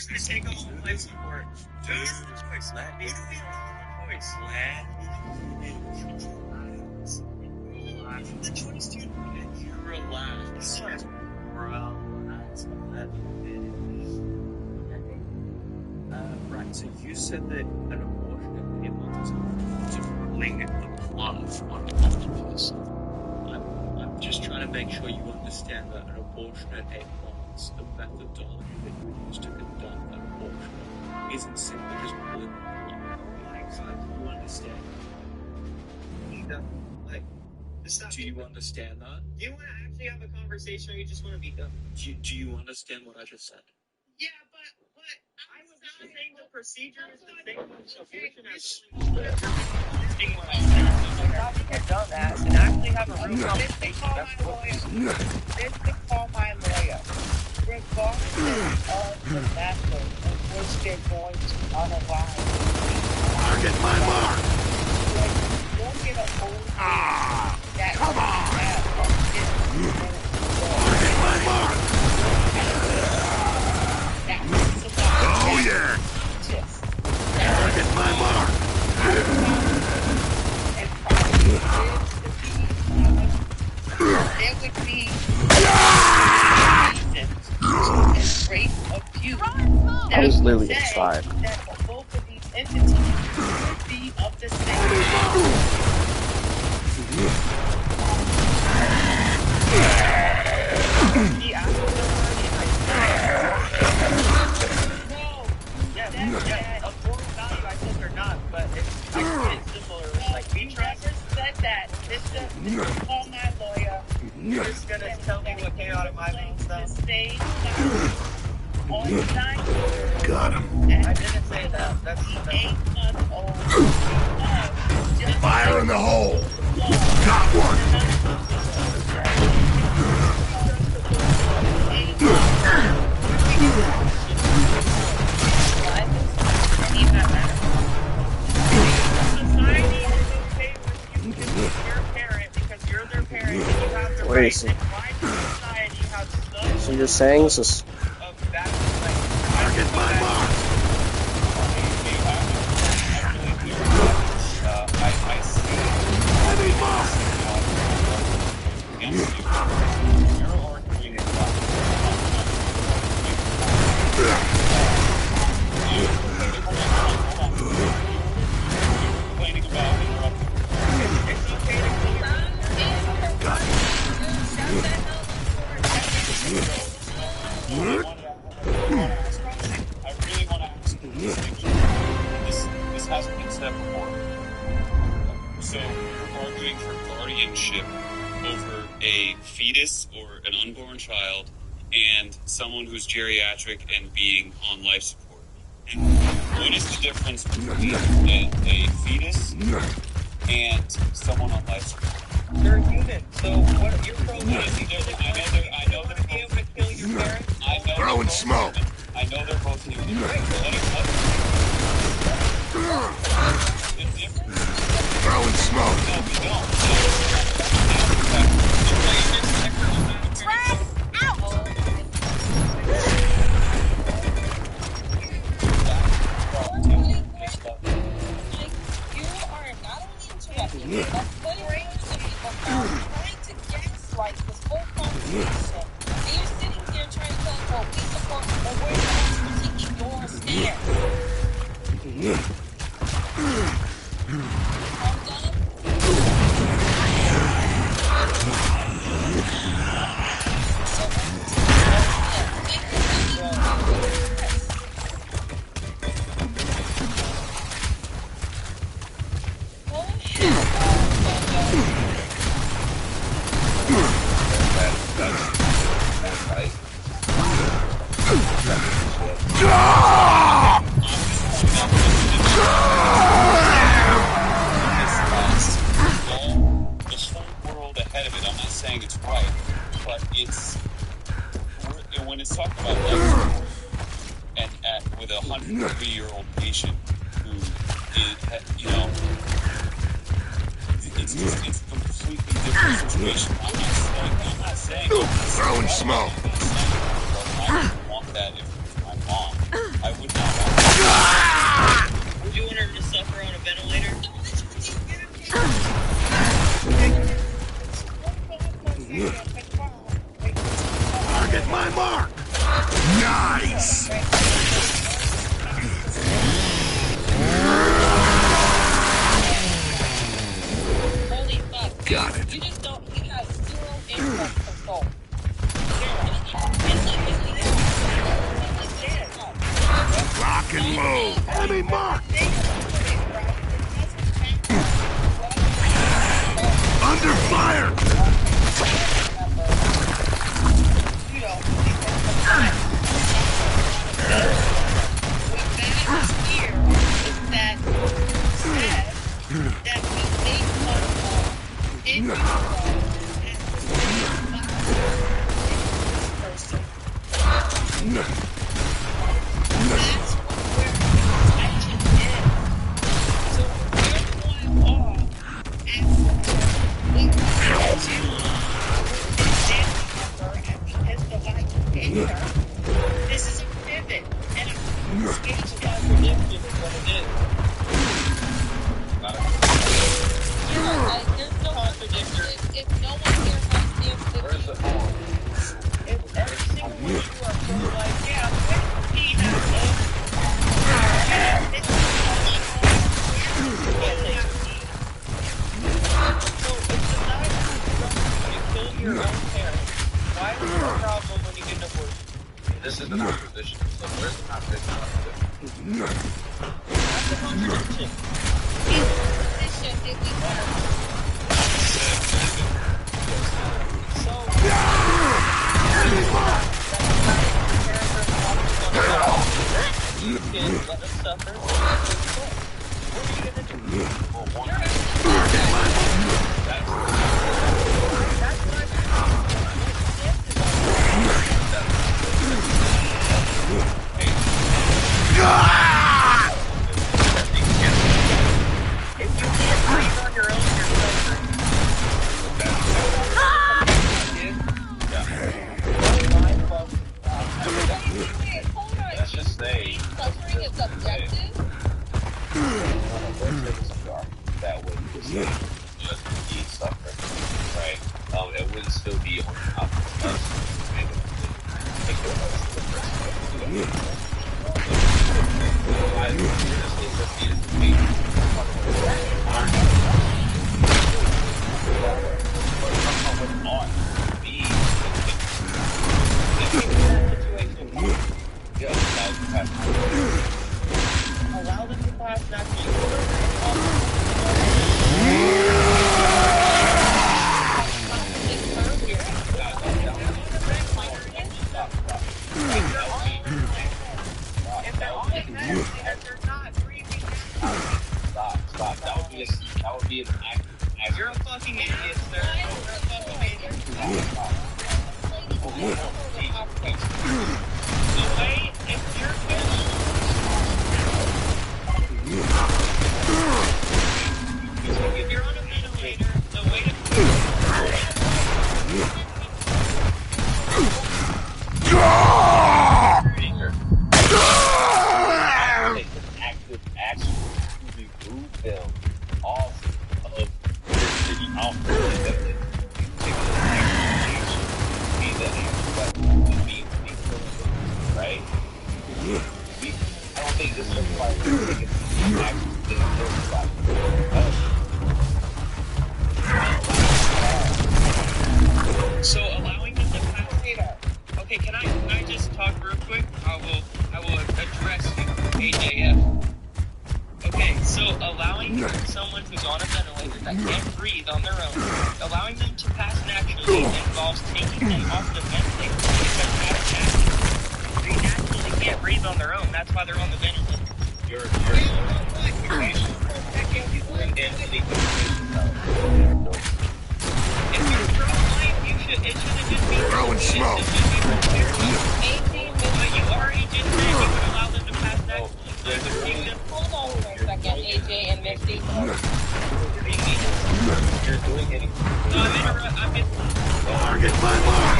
gonna take all life support. Dude, let me choice. The choice, dude. You relax. Relax. Right, so you said that an abortion at 8 months is pulling the plug on octopus. I'm just trying to make sure you understand that an abortion at 8 months, the methodology that you use to conduct an abortion, isn't simply just pulling the plug. You understand that? Do you understand that? Do you want to actually have a conversation, or you just want to be done? Do you understand what I just said? Yeah, but I was not saying the procedure is the same as abortion as thing what I said. How you have done that and actually have a real conversation? This could call my lawyer. Regardless of the method in which they're going to unalive. Target my mark! Don't get a hold of that. Come on! Target my mark! Oh yeah! Target my mark! There would be rape abuse. I was literally inside. That both of these entities would be of the same. A formal value, I think, or not, but it's similar. Like, we just said that. This is call my lawyer. You're just gonna tell me what chaotic my means, though. Got him. I didn't say that. That's 8-month-old. Fire in the hole. Got one. Society is okay with you to be your parent because you're their parent and you have the right. And why does society have So you're saying this is... Target my mark! Heavy mark! This hasn't been said before. So you're arguing for guardianship over a fetus or an unborn child and someone who's geriatric and being on life support. And what is the difference between a fetus and someone on life support? They're human. So what you're probably I know they're both able to kill your parents. Throwing smoke. I know they're both human. Throwing smoke. When it's talking about life and with a 103-year-old patient who is, it's a completely different situation. I'm not saying throwing smoke. I don't want that if it's my mom. I Nice! Holy fuck. Got it. You just don't, he has zero impulse control. Zero. Lock and load. Enemy mark! Under fire! This is a pivot, and it's contradiction is what it is. There's no contradiction. If no one here understands the where's the phone? If every single one of you are so like, yeah, he has so it's a nice you kill your own parents. Why is there a problem when you get divorced? This is the opposition. So where's the opposition? That's the contradiction. His position is equal. Let us suffer. What are you gonna do? If you can't breathe on your own, you're suffering. Let's just say Suffering is subjective. that way just be suffering, right? It wouldn't still be on top of us. I Allow them to pass that Stop. That would be an act. You're a fucking idiot, sir. You're a fucking idiot. The way, if you're if you're on a ventilator, the way to take an active action to remove them off of the city outfit. Take an active action to be the actual to be right? I don't think this is like taking action to So allowing them to pass data. Okay, can I just talk real quick? I will address you, AJF. Okay, so allowing someone who's on a ventilator that can't breathe on their own, allowing them to pass naturally involves taking them off the ventilator because they naturally can't breathe on their own. That's why they're on the ventilator. You're If you're pro-life, it shouldn't just be Throwing smoke. But you already just said you would allow them to pass naturally. Hold on for a second, AJ and Misty. You're doing anything. No, I'm just... Target my mark!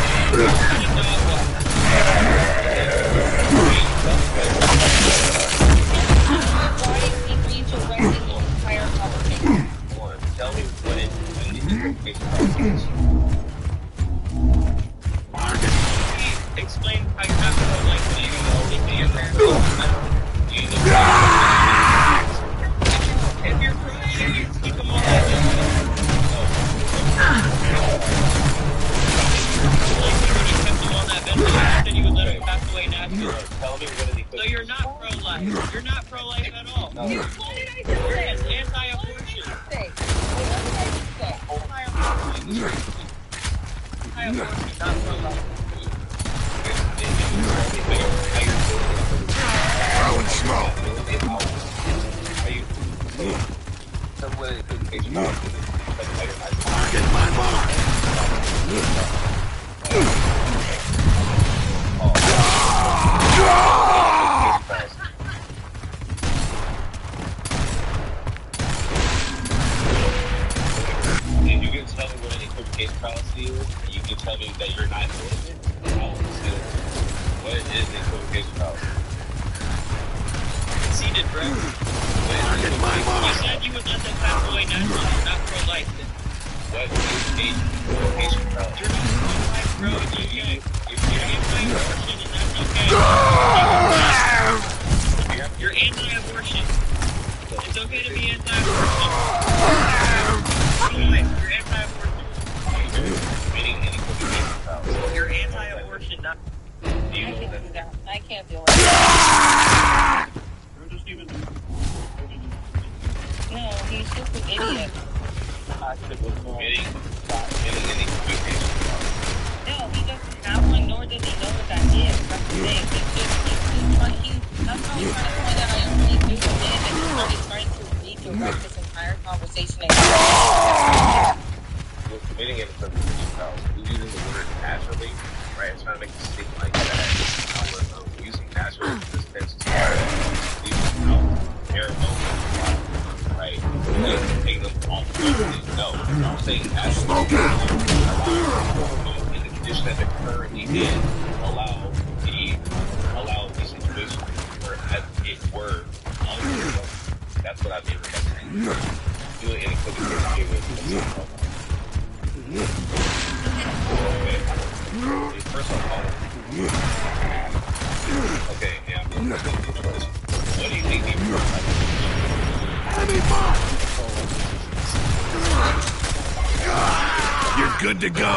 Why is he redirecting the entire conversation? Tell me what it is. Explain how you're not pro-life. tell me what any So you're not pro-life. You're not pro-life at all. No. What did I just You're say? anti-abortion. Say. What did I just say? Anti-abortion, not pro-life. Throwing smoke. Target my mark. If you can tell me what an equivocation fallacy is, and you can tell me that you're not doing it, then I will consider what is an equivocation fallacy. Conceded, bro. Target my You mark. said you would let them pass away naturally. You're not pro-life. Then. What is an equivocation fallacy? You're not pro-life, bro. You're anti-abortion, and that's okay. You're anti-abortion. It's okay to be anti-abortion. Pro-life. You're anti-abortion. Committing an equivocation fallacy. You're anti-abortion, not. Do you I know can't that? do that. I can't do it. No, he's just an idiot. Committing an equivocation fallacy. No, he doesn't have one, nor does he know what that is. That's the thing. That's how he's trying to point out I only do the thing, and he's already trying to redirect this entire conversation. You're committing an equivocation fallacy. You're using the word naturally, right? It's trying to make it seem like that. We're using naturally in this sense to bare bones, right? Like, take them off the field. No, I'm saying naturally. In the condition that they're currently in, allow the situation where as it were. That's what I mean with that. Doing an equivocation with okay. First of all, okay, yeah. What do you think he Enemy mark. You're good to go.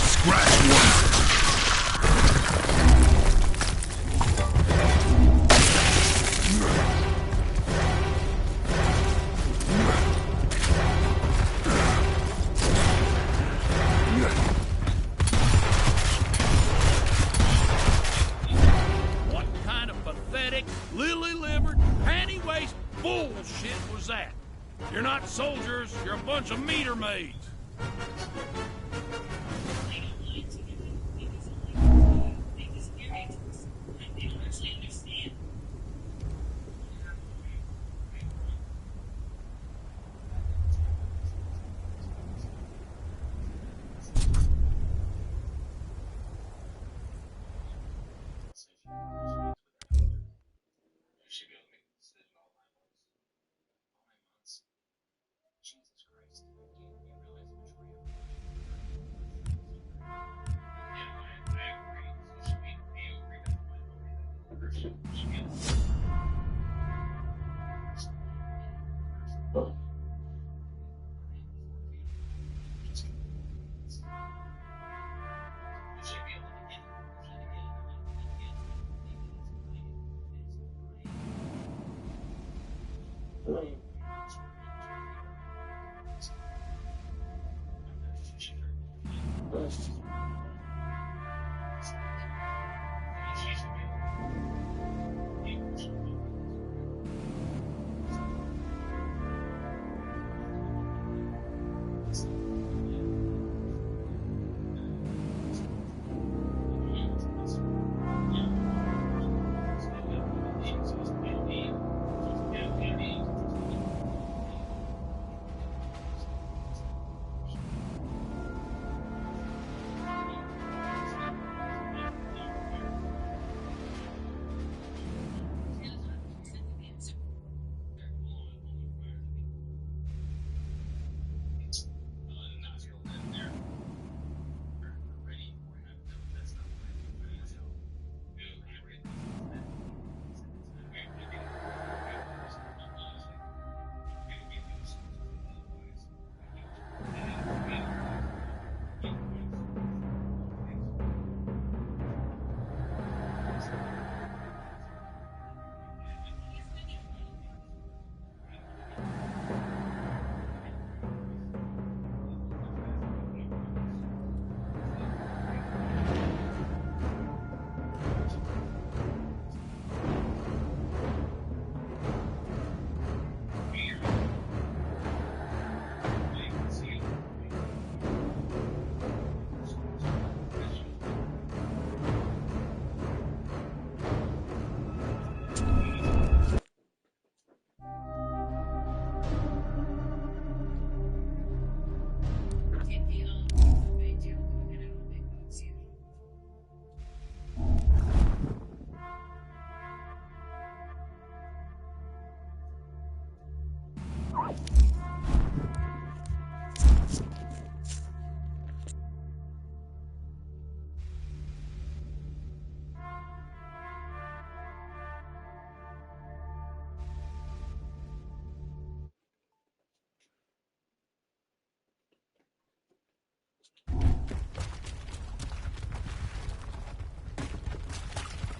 Scratch one. What kind of pathetic, lily-livered, panty-waist bullshit was that? You're not soldiers, you're a bunch of meter maids.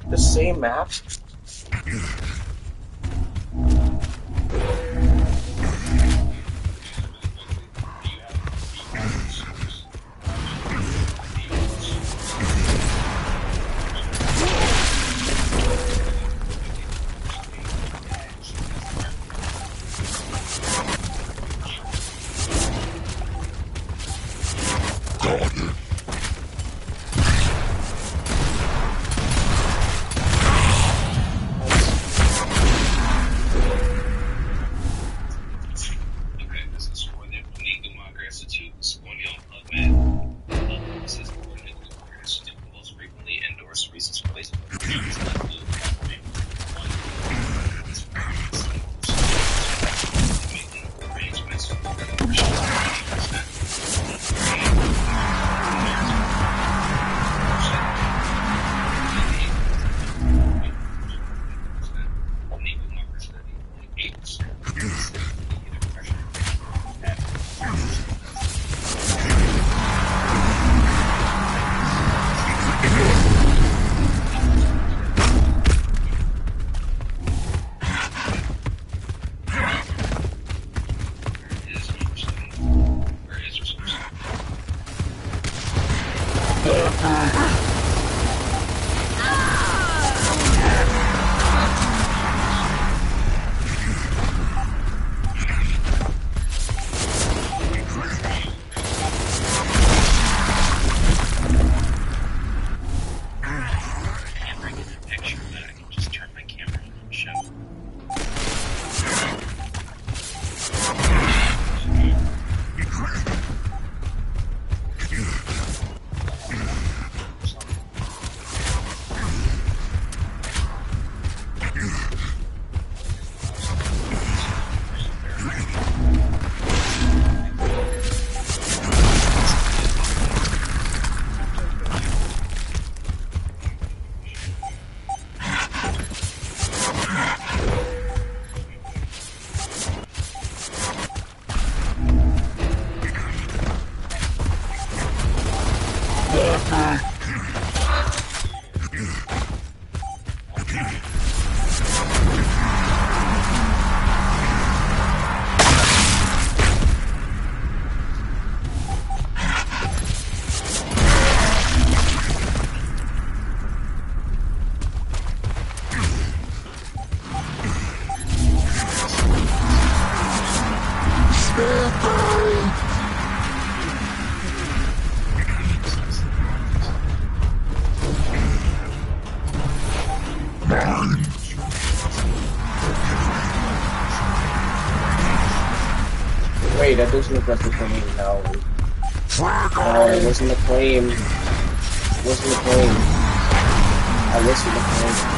The same map? Wait, that doesn't look like the flame, no. No, it wasn't the flame. It wasn't the flame. I listened to the flame.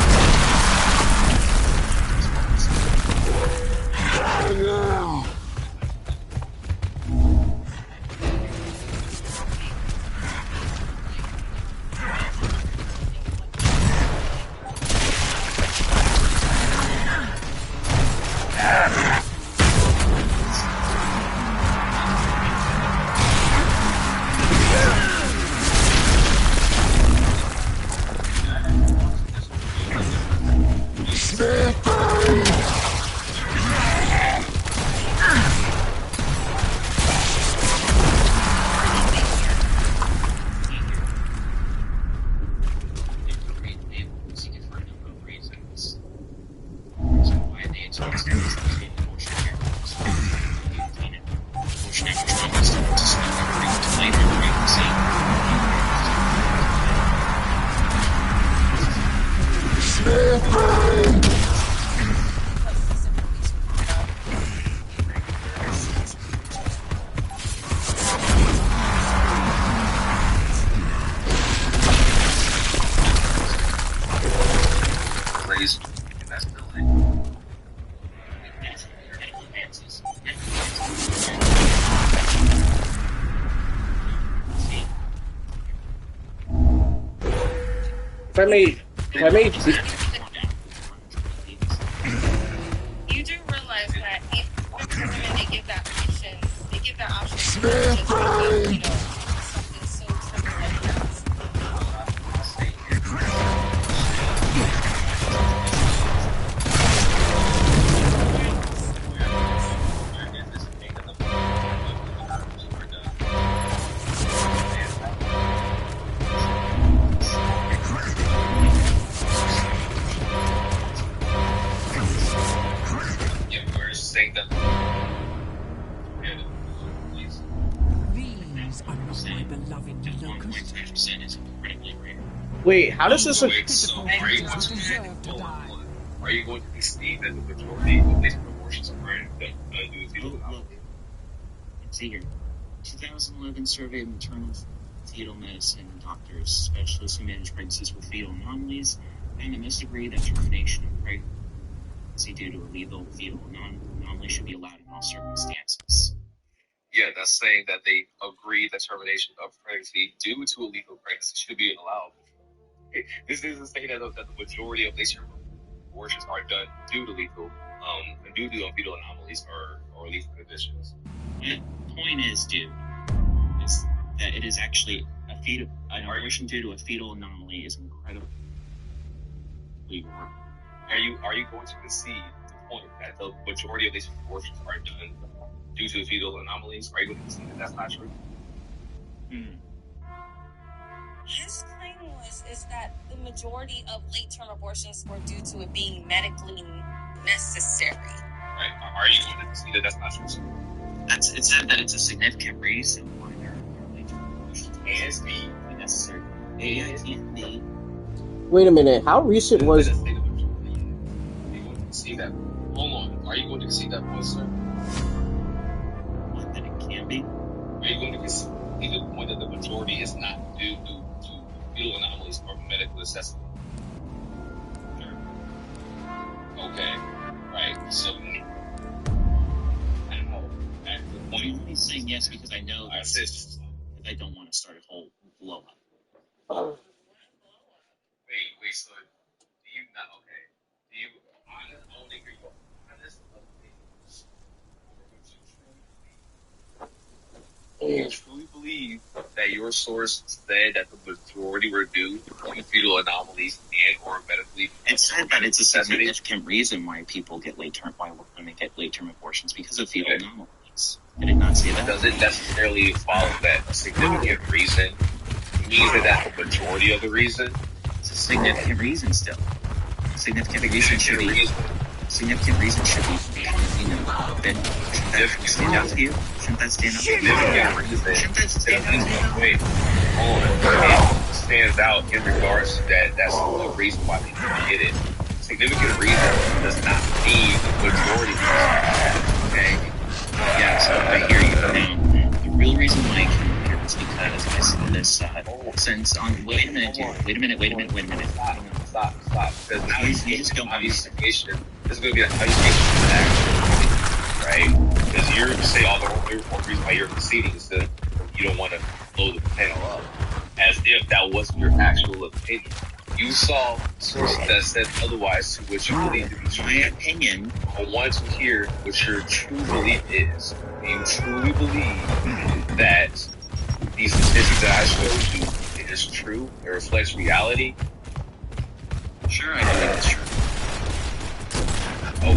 If I may, you do realize that even when they give that option, they give that option to just something so simple like that. saying that. These are not my beloved locust. 1.5% is incredibly rare. Wait, how does this? Wait, so are you going to are you going to concede that the majority of these abortions are due to fetal Look, anomalies? let's see here. 2011 survey of maternal fetal medicine doctors, specialists who manage pregnancies with fetal anomalies, and agree that termination of pregnancy due to a lethal fetal anomaly should be allowed in all circumstances. Yeah, that's saying that they agree that termination of pregnancy due to a lethal pregnancy should be allowed. This doesn't say that the majority of late-term abortions are done due to lethal, due to fetal anomalies or lethal conditions. The point is, dude, is that it is actually an abortion due to a fetal anomaly is incredibly rare. Are you going to concede the point that the majority of these abortions are done due to fetal anomalies? Are you going to concede that that's not true? His claim is that the majority of late-term abortions were due to it being medically necessary. Right. Are you going to concede that that's not true? It said that it's a significant reason why there are late-term abortions. And B. Necessary. A, and B. Wait a minute. How recent was? Are you going to concede that? Hold on. Are you going to concede that point, sir? What, that it can be? Are you going to concede the point that the majority is not due to fetal anomalies or medical necessity? Sure. Okay. Right. So now, at the I'm point, only saying yes because I know I that said, I don't want to start a whole blow up. wait, so do you not, okay, do you, I don't think you're honest do you truly believe that your source said that the majority were due to fetal anomalies and or medically? It said that it's a significant reason why people get why women get late-term abortions because of fetal anomalies. Did it not say that? Does it necessarily follow that a significant reason means that that's the majority of the reason? It's a significant reason still. Significant reason should be, shouldn't that stand out to you? Shouldn't that stand out to you? Shouldn't that stand out to you? Wait, hold on. It stands out in regards to that. That's the reason why they get it. Significant reason does not mean the majority. Okay. Yeah, so I hear you. Now, the real reason why I came here was because I saw this sentence on. Wait a minute, dude. Wait a minute. Stop. Because now You just don't how you situation. This is going to be how you situation action, right? Because you're say all the whole reason why you're conceding is that you don't want to blow the panel up, as if that wasn't your actual opinion. You saw sources that said otherwise, to which you believe to be true. My opinion. I want to hear what your true belief is. Do you truly believe that these statistics that I showed you is true? It reflects reality? Sure, I think it's true.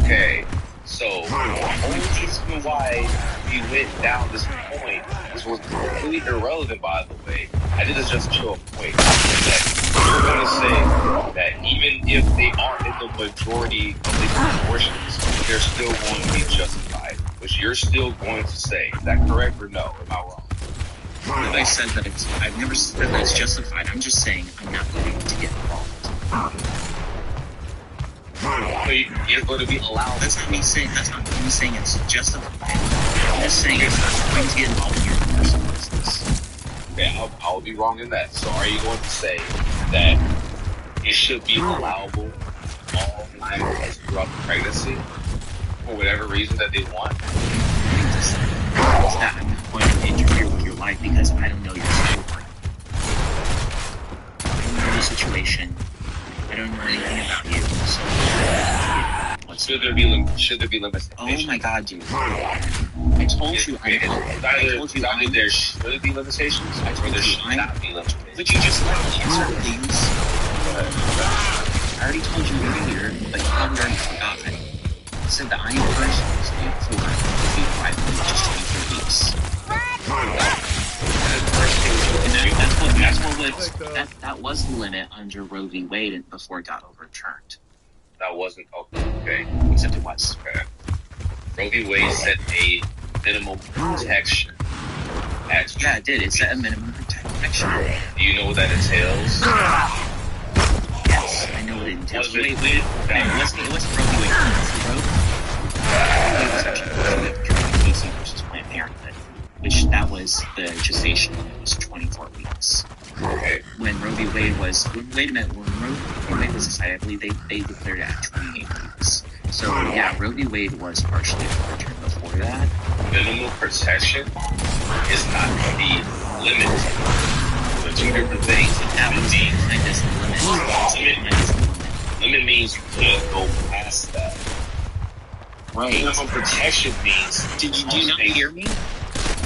Okay, so the only reason why we went down this point, which was completely irrelevant, by the way, I did this just to show a point. That you're going to say that even if they aren't in the majority of these abortions, they're still going to be justified. Which you're still going to say. Is that correct or no? Am I wrong? I said that I've never said that it's justified. I'm just saying I'm not going to get involved. So you're going to be allowed. That's not me saying it's justified. I'm just saying I'm not going to get involved in your personal business. Okay, I'll be wrong in that. So are you going to say that it should be allowable all times throughout the pregnancy for whatever reason that they want? I'm not going to interfere with your life because I don't know your story. I don't know the situation. I don't know anything about you. So should there be limitations? Oh my god, dude! I told you. I told you. Either there should be limitations, or there should not be limitations. But you just let me answer, please. I already told you earlier, but you probably already forgot. I said the iron person was due for 5 weeks, just 23 weeks. That was the limit under Roe v. Wade before it got overturned. That wasn't okay. Except it was. Okay. Roe v. Wade set a minimum protection. Yeah, it did. It set a minimum protection. Do you know what that entails? Yes, I know what it entails. Wait, it wasn't Roe v. Wade. It was actually Casey versus Planned Parenthood, which that was the gestation limit was 24 weeks. Okay. When Roe v. Wade was, wait a minute, when Roe v. Wade was decided, I believe they declared it at 28 weeks. So yeah, Roe v. Wade was partially overturned before that. Minimum protection is not the limit. The two different things. That was defined as the limit. Limit means you can't go past that. Right. Minimum protection means. Do you not hear me?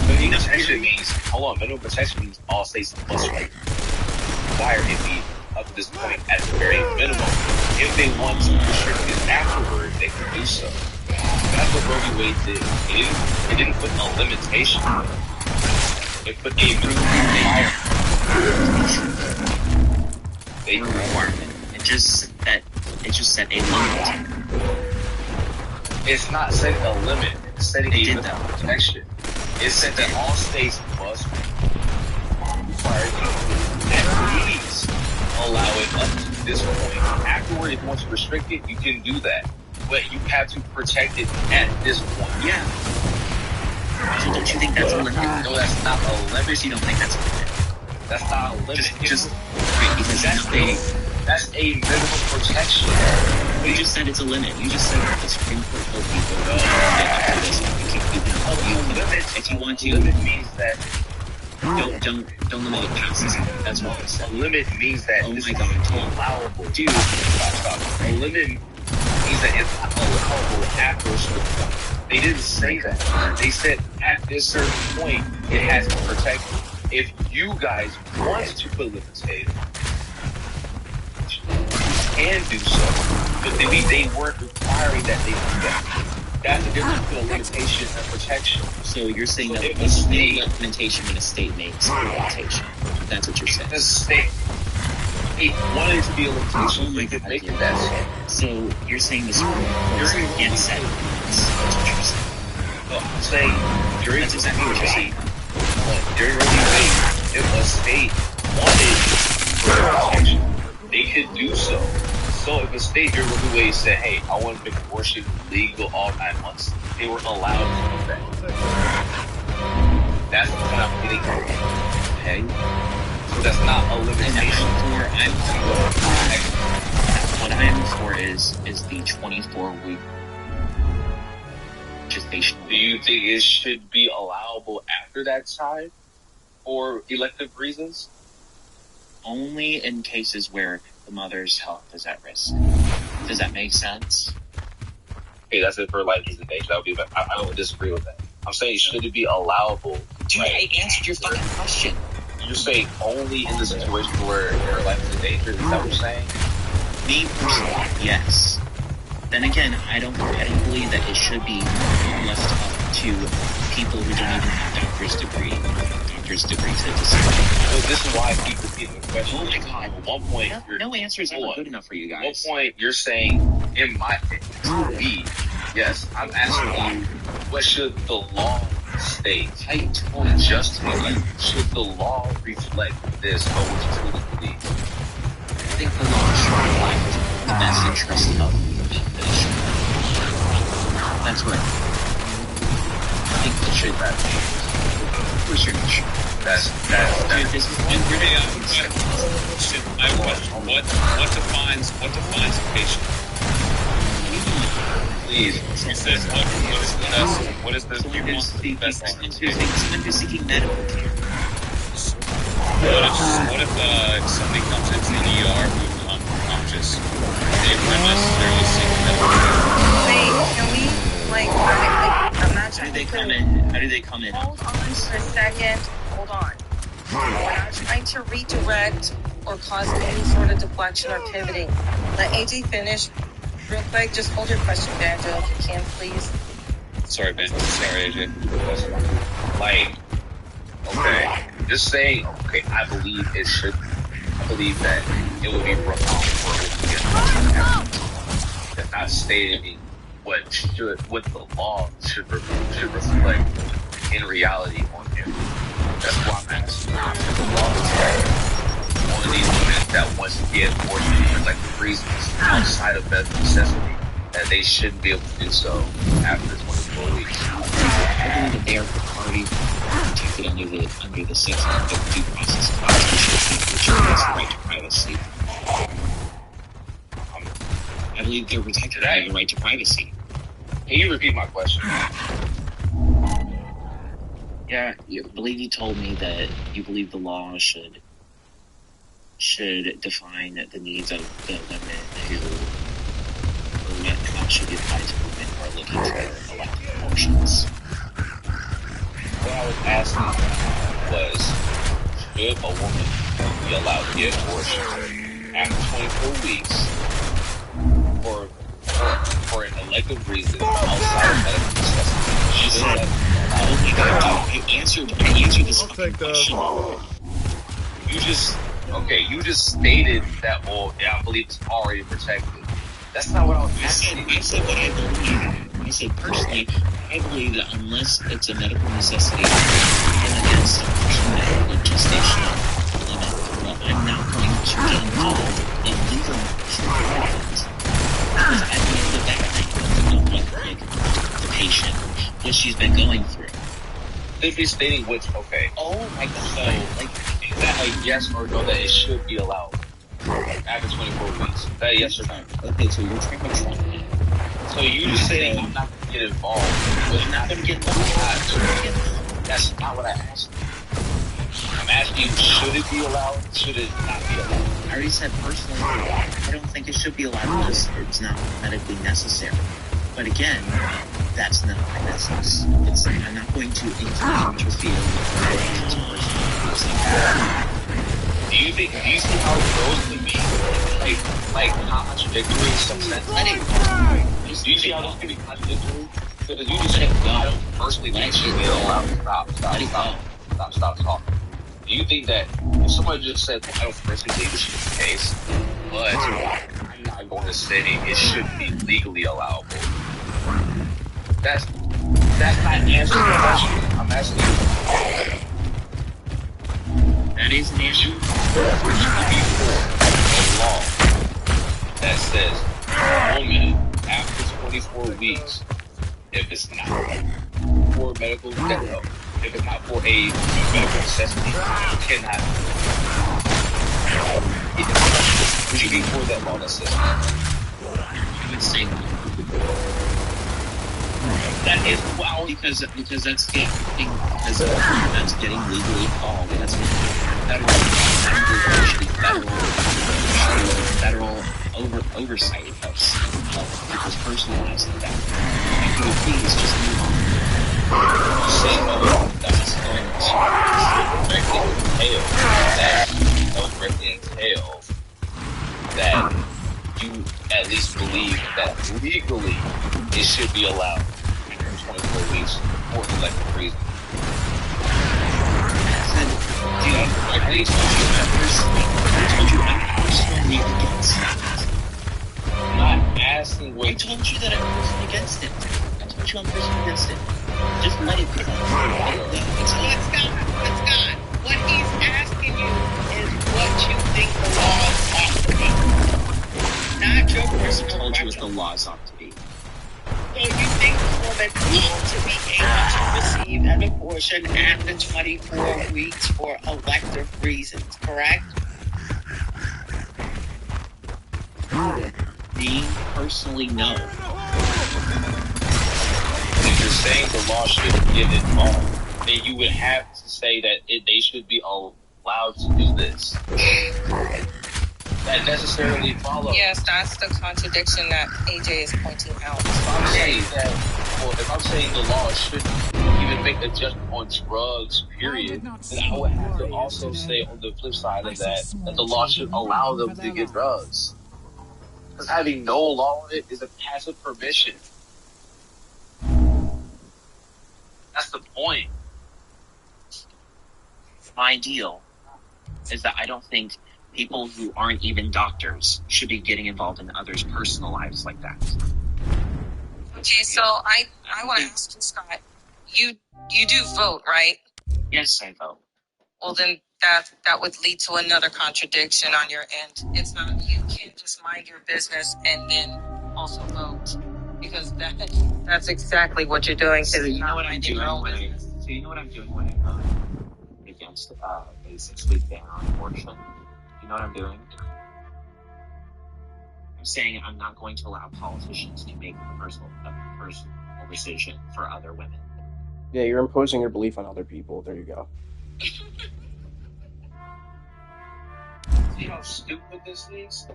Minimum protection means. Hold on. Minimum protection means all states must require it be up to this point at the very minimum. If they want to restrict it afterward, they can do so. That's what Roe v. Wade did. It didn't put no limitation. It put a minimum requirement. It just set a limit. It's not setting a limit. It's setting a minimum protection. It said that all states must require at least allow it up to this point. Afterward, if you want to restrict it, you can do that. But you have to protect it at this point. Yeah. So don't you think that's a limit? No, that's not a limit. You don't think that's a limit? That's not a limit. Just because that's a minimum protection. You just said it's a limit. You just said that the Supreme Court told people after this, if you want to. Limit means that don't limit it past this. That's what I said. A limit means that this is allowable. Dude, stop. A limit means that it's not allowable after a certain point. They didn't say that. They said at this certain point it has to protect you. If you guys want to put limits in, you can do so. But they weren't requiring that they do that. That's the difference between a limitation and protection. So you're saying that it's a limitation when a state makes a limitation. That's what you're saying. The state wanted it to be a limitation, they could make it that way. So you're saying the Supreme Court can't set limits. That's what you're saying. No, I'm saying that's exactly what you're saying. During Roe v. Wade, if a state wanted protection, they could do so. So if a state during Roe v. Wade said, hey, I want to make abortion legal all 9 months, they were allowed to do that. That's what I'm getting at. Okay? So that's not a limitation. What I'm for is the 24-week gestation. Do you think it should be allowable after that time for elective reasons? Only in cases where the mother's health is at risk. Does that make sense? Okay, that's it for life presentation. That would be. I don't disagree with that. I'm saying should it be allowable? Dude, I answered your fucking question. You're saying only in the situation where their life is in danger. Is that what you're saying? Me personally, yes. Then again, I don't believe that it should be left up to people who don't even have doctor's degree to decide. Well, this is why I keep repeating the question. Oh my god! At one point, no answer is ever good enough for you guys. At one point, you're saying, in my opinion, yes, I'm asking you, what should the law state? I told you. Just should the law reflect this, or what you truly believe? I think the law should reflect the best interest of the nation. That's what I think it should. For sure. That's dude, this is one I have a question. What defines a patient? Please. He says, what is the best someone who's seeking medical care. What if somebody comes into the ER who's unconscious? They wouldn't necessarily seek medical care. Wait, can we, I'm not trying to... How do they come in? Hold on for a second. Hold on. We're not trying to redirect or cause any sort of deflection or pivoting. Let AJ finish real quick. Just hold your question, Banjo, if you can, please. Sorry, Banjo. Sorry, AJ. Okay, just saying, okay, I believe it should, I believe that it would be wrong for it to get that's not stated what the law should reflect in reality on him. That's why I'm asking. The law is that one of these women that wants to get abortion for like reasons outside of medical necessity, that they shouldn't be able to do so after 24 weeks. I believe that they are already protected under the Sixth Amendment due process clause, which has the right to privacy. I believe they're protected by the right to privacy. Can you repeat my question? Yeah, I believe you told me that you believe the law should define the needs of the women how should be applied to women who are looking for elective abortions. What I was asking was, should a woman be allowed to get abortion after 24 weeks for an elective reason outside of medical necessity? She said, "Oh my God, dude! I answered this fucking question." You just stated that. Well, yeah, I believe it's already protected. That's not what I was asking. I said what I believe. I said personally, I believe that unless it's a medical necessity and against some medical gestational limit, I'm not going to get involved in legal treatment. Because I believe that the patient, what she's been going through. If you're stating which, okay. Oh my God. So, is that a yes or no that it should be allowed after 24 weeks? Is that a yes or no? Okay, so you're trying to trump me. So you just saying I'm not going to get involved. I'm not going to get involved. That's not what I asked you. I'm asking you, should it be allowed? Should it not be allowed? I already said personally, I don't think it should be allowed unless it's not medically necessary. But again, that's not my business. I'm not going to interfere with Do you see how those can be like contradictory in some sense? Do you see how those can be contradictory? Because you just said, I don't personally think it should be allowed. Stop talking. Do you think that if somebody just said, well, I don't personally think this should be the case, but I'm not going to say it should be legally allowable? That's not answering the question. I'm asking you. That is an issue. There should be a law that says a woman after 24 weeks, if it's not for medical if it's not for a medical necessity, cannot. Would you be for that law that says I would say that is because that's getting legally involved. That's federal oversight of people's personal lives and that. And please just move on. That's going to directly entail that you at least believe that legally it should be allowed for 24 weeks for an elective reason. I told you I'm personally against it. I'm not asking what I told you that I'm personally against it. I told you I'm personally against it. Just let it go. Let's not. What he's asking you is what you think the laws ought to be. Not your personal I told you what the laws ought to be. So you think the woman ought to be able to receive an abortion after 24 weeks for elective reasons, correct? Me, personally, no. If you're saying the law shouldn't get involved, then you would have to say that they should be allowed to do this. That necessarily follows. Yes, that's the contradiction that AJ is pointing out. If I'm saying that, well, if I'm saying the law shouldn't even make a judgment on drugs, period, then I would have to also say on the flip side of that the law should allow them to get drugs. Because having no law on it is a passive permission. That's the point. My deal is that I don't think people who aren't even doctors should be getting involved in others' personal lives like that. Okay, so I want to ask you, Scott. You do vote, right? Yes, I vote. Well, then that would lead to another contradiction on your end. It's not, you can't just mind your business and then also vote, because that's exactly what you're doing. So is you know not what I'm minding doing your own when I business. vote against a 6-week ban on abortion? You know what I'm doing? I'm saying I'm not going to allow politicians to make a personal decision for other women. Yeah, you're imposing your belief on other people. There you go. See how stupid this is?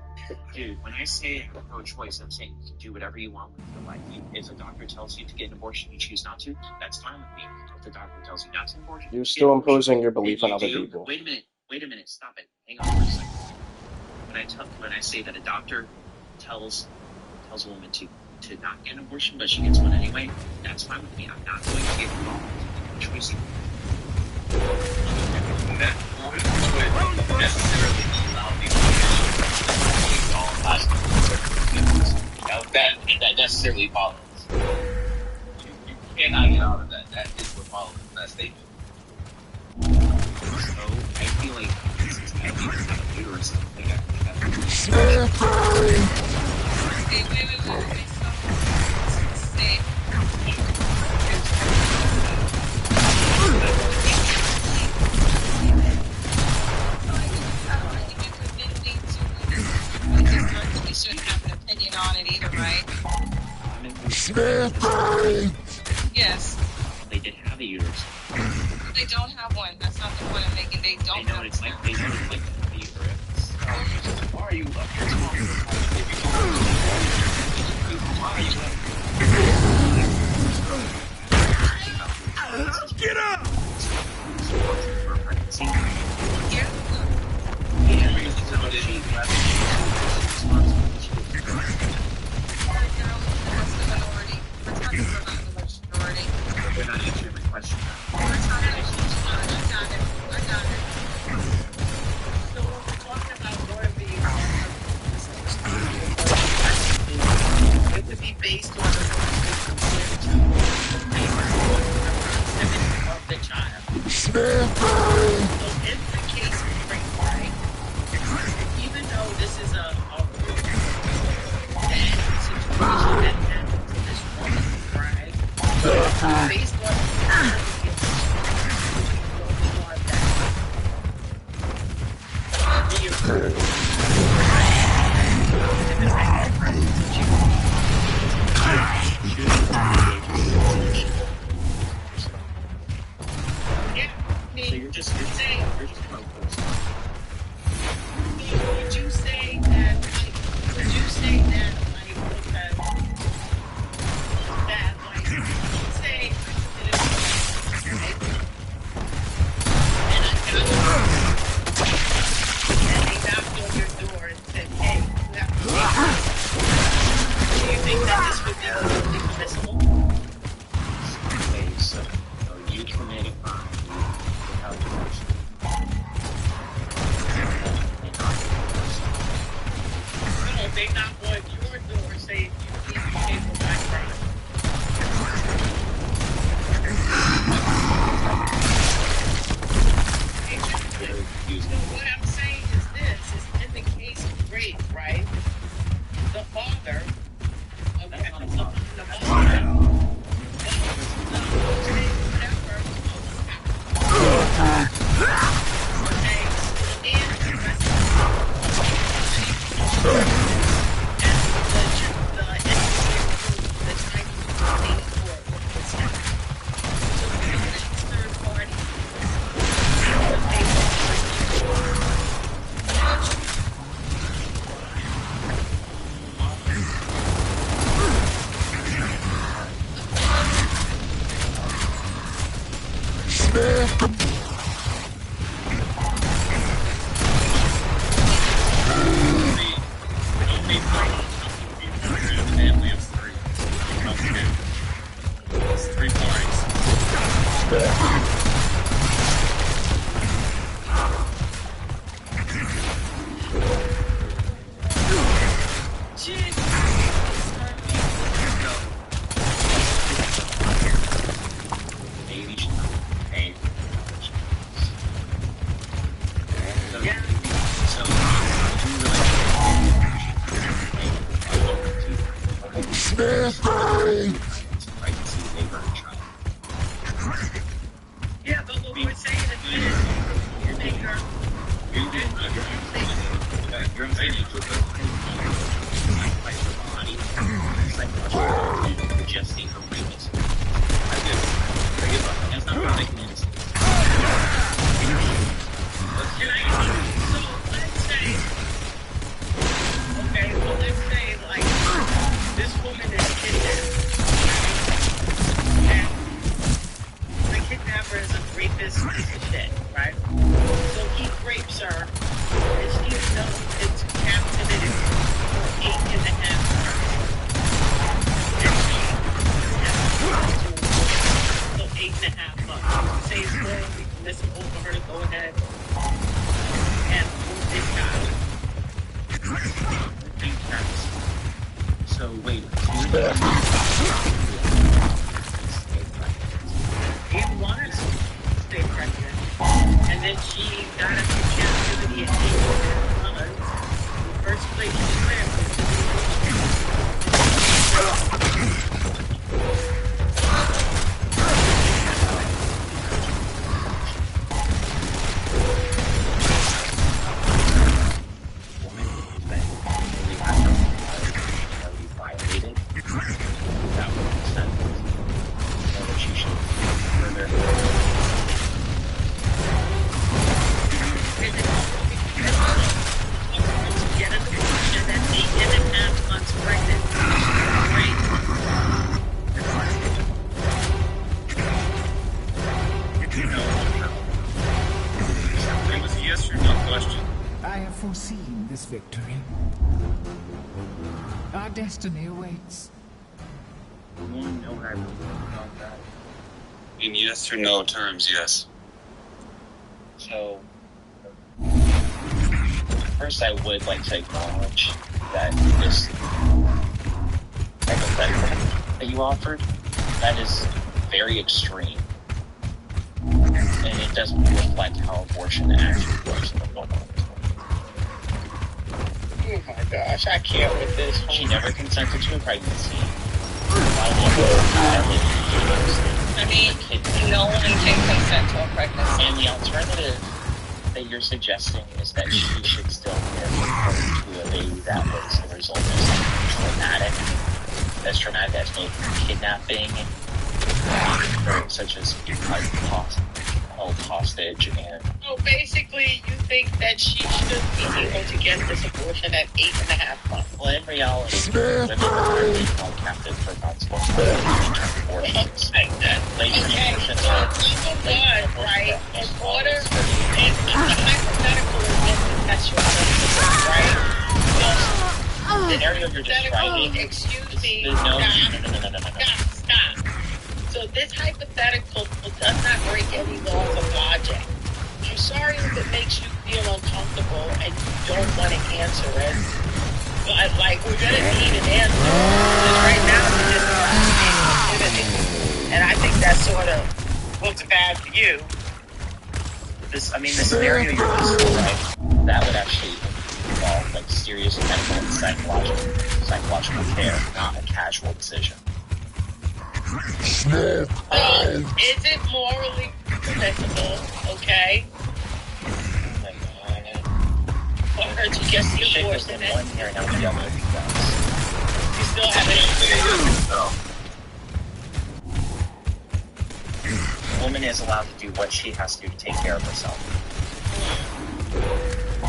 Dude, when I say I'm pro-choice, I'm saying you can do whatever you want with your life. If a doctor tells you to get an abortion, you choose not to, that's fine with me. If the doctor tells you not to abortion, You're still imposing your belief on other people. Wait a minute, stop it. Hang on for a second. When I say that a doctor tells a woman to not get an abortion, but she gets one anyway, that's fine with me. I'm not going to get involved in the choice. That would necessarily allow me to all possible. That necessarily follows. You cannot get out of that. That is what follows that statement. So I feel like this is I need to have a uterus. You shouldn't have an opinion on it either, right? Yes. They did have a uterus. They don't have one. That's not the point I'm making. They don't have one. They know it's like a uterus. Why are you up here talking Get up! You're not answering my question. It would be based on the child. So in the case of rape, right? Even though this is a bad situation that happened to this woman, right? Based on So you're just saying. Would you say that, like, because that, like, say, and they knocked on your door and said, hey, you have to do you think that this would be permissible? Okay, so you commit a crime without divorce. No, they knock on your door saying you need to pay for my crime. So what I'm saying is this, is in the case of rape, right? The father, okay, the father, family of three. It's 3 parties. safe way, permissible for her to go ahead and move this guy. So wait, He wanted to stay pregnant, and then she got a captivity and taken her mother. The first place she went was to foreseen this victory. Our destiny awaits. In yes or no terms, yes. So, first I would like to acknowledge that this hypothetical that you offered, that is very extreme. And it doesn't reflect how abortion actually works in the normal. oh my gosh, I can't with this. She never consented to a pregnancy. I mean, no one can consent to a pregnancy. And the alternative that you're suggesting is that she should still give birth to a baby that was the result of something traumatic. As traumatic as maybe kidnapping, such as held hostage and... So basically, you think that she should be able to get this abortion at 8.5 months? Well, in reality, women are being held captive for months before abortions. Okay, so number one, right, in order, and the hypothetical is meant to test you out of this, right? So, the scenario you're describing... Excuse me, No. Stop. So this hypothetical does not break any laws of logic. I'm sorry if it makes you feel uncomfortable and you don't want to answer it. But, like, we're going to need an answer. Because right now, we're just activity. And I think that sort of looks bad for you. The scenario you're describing, that would actually involve, like, serious medical and psychological care, not a casual decision. So, is it morally permissible, okay, for her to get the abortion and one here and out the other? you still have A woman is allowed to do what she has to take care of herself.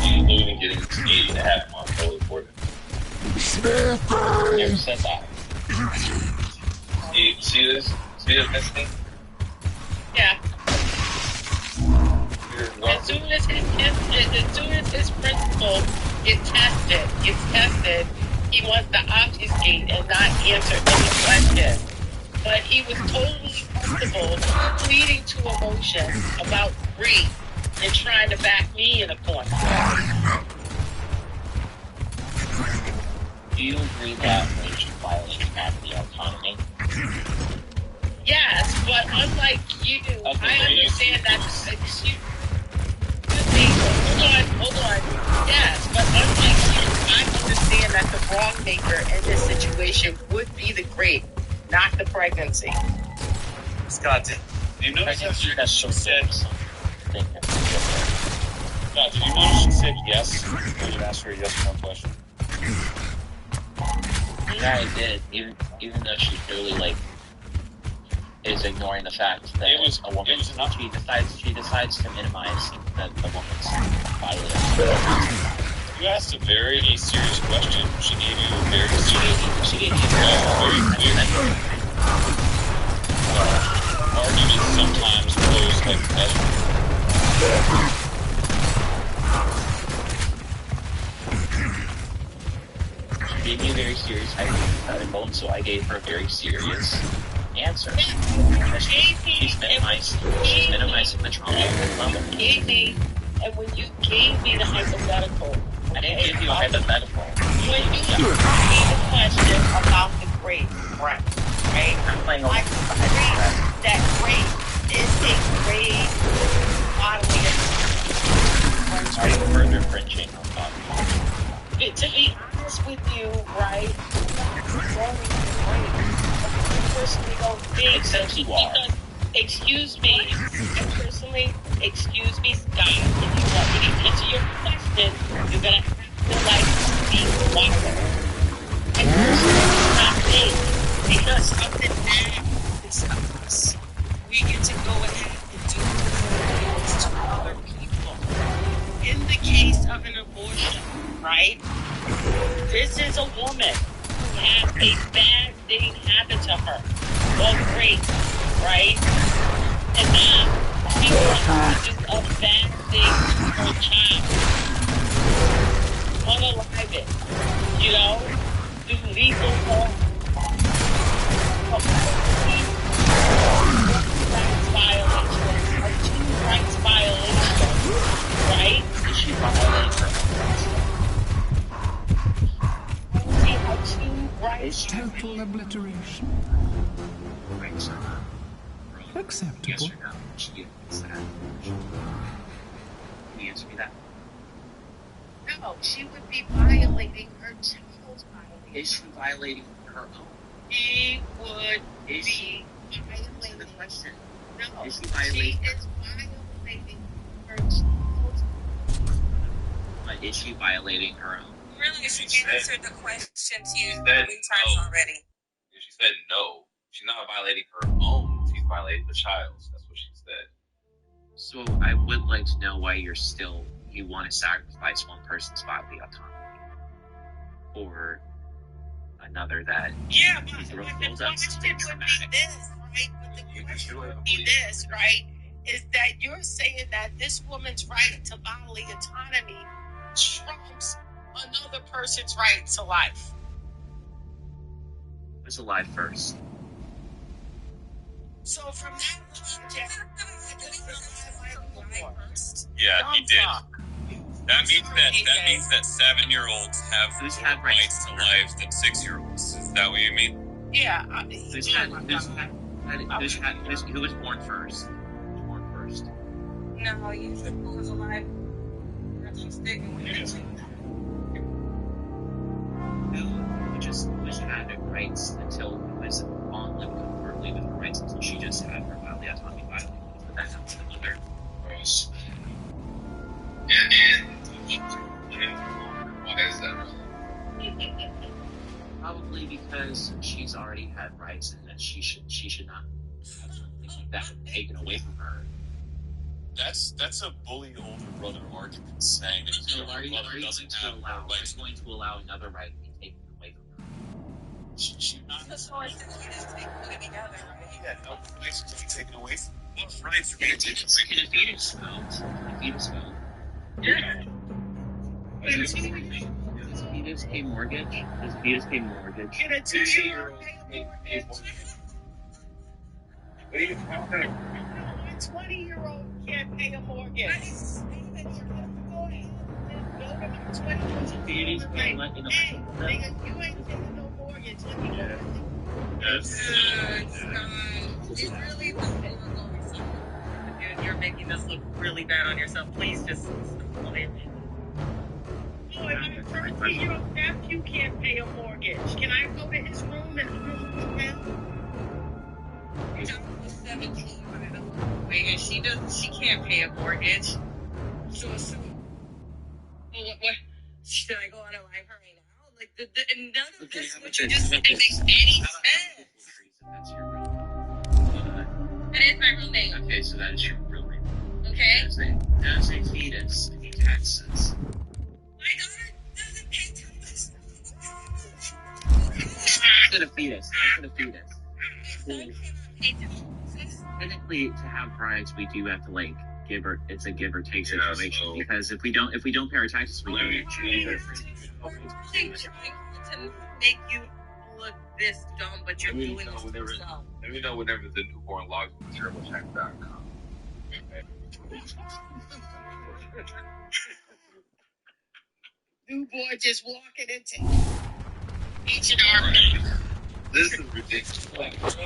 You even getting 8.5 months old aborted. Never said that. See this? See this thing? Yeah. As soon as his principal gets tested, he wants to obfuscate and not answer any questions. But he was totally comfortable pleading to emotion about grief and trying to back me in a corner. Do you agree that rage violates family autonomy? Yes, but unlike you, Okay, I understand that. Excuse me. Hold on. Yes, but unlike you, I understand that the wrong maker in this situation would be the grape, not the pregnancy. Scott, did you notice that she said... Scott, did you notice she said yes when you asked her a yes or no question? Yeah, I did. Even though she clearly, is ignoring the fact that a woman, she decides to minimize the woman's violence. You asked a very serious question. She gave you a very serious... She gave me a very clear... arguments sometimes pose hypothetical. She gave me a very serious hypothetical, and so I gave her a very serious answer. How She's minimizing the trauma. And when you gave me the hypothetical, I didn't give you a hypothetical. when you asked me the question about the grade, right? I'm playing I agree that grade is a grade bodily injury. Are you further infringing on God? To be honest with you, right? I personally don't think Except you are. because, excuse me, Scott, if you want me to answer your question, you're gonna have to be quiet. I personally do not think because something bad happens to us, we get to go ahead and do things to other people. In the case of an abortion, right? This is a woman who had a bad thing happen to her. Well, great, right? And now she wants to do a bad thing to her child. Unalive it, you know? Do legal harm. Rights violations, right? Is she violating her own rights? Total obliteration. Rights are not Acceptable. yes or no. She gets that. Can you answer me that? No, she would be violating her child's violation. Is she violating her own? She would Is be she? violating. The question. No, Is she she violating? is violating her child's. But is she violating her own? Really, she answered the question to you said 3 times no. already. She said no. She's not violating her own. She's violating the child's. That's what she said. So I would like to know why you want to sacrifice one person's bodily autonomy for another that Yeah, but is the that's question something would be traumatic. this, right? But the question would be this, right? Is that you're saying that this woman's right to bodily autonomy trumps another person's right to life. Who was alive first? So from that logic, Yeah, he did. That means that 7-year-olds have Who's more had rights rights to life than 6-year-olds. Is that what you mean? Yeah. Who was born first? Who was born first? No, you said who was alive. That's mistaken. Who just had rights until who was on limb completely with her rights until she just had her bodily autonomy violated. But that's up to the mother. Why is that? Probably because she's already had rights and that she should not have something like that taken away from her. That's a bully older brother argument saying that So your are you brother going doesn't to have allow rights. another right to be taken away from her? She's not. So it's just you just take it together, right? Yeah, no rights to be taken away from. What rights are being taken away? Can a fetus vote? Can a fetus vote? Yeah. Does fetus pay mortgage? Does fetus pay mortgage? Can a 2-year-old pay a mortgage? What are you talking about? No, a 20-year-old can't pay a mortgage. Fetus pay like in Hey, nigga, you ain't paying no mortgage. Let me know. It's really you're making this look really bad on yourself. Please just stop it. Oh, and my 13-year-old nephew can't pay a mortgage. Can I go to his room and room him? She's 17, and she can't pay a mortgage. So what? Should I go on a live her right now? Like none of this what you just said makes any sense. That's your real name. That is my real name. Okay, so that is your real name. Okay. Does a fetus pay taxes? My daughter doesn't pay taxes. I said a fetus. Technically, to have rights, we do have to give or it's a give or take situation because if we don't pay our taxes, we don't. Really trying to make you look this dumb, but you're doing this to yourself. Let me know whenever the newborn logs on TurboTax.com. New boy just walking into H&R. This is ridiculous.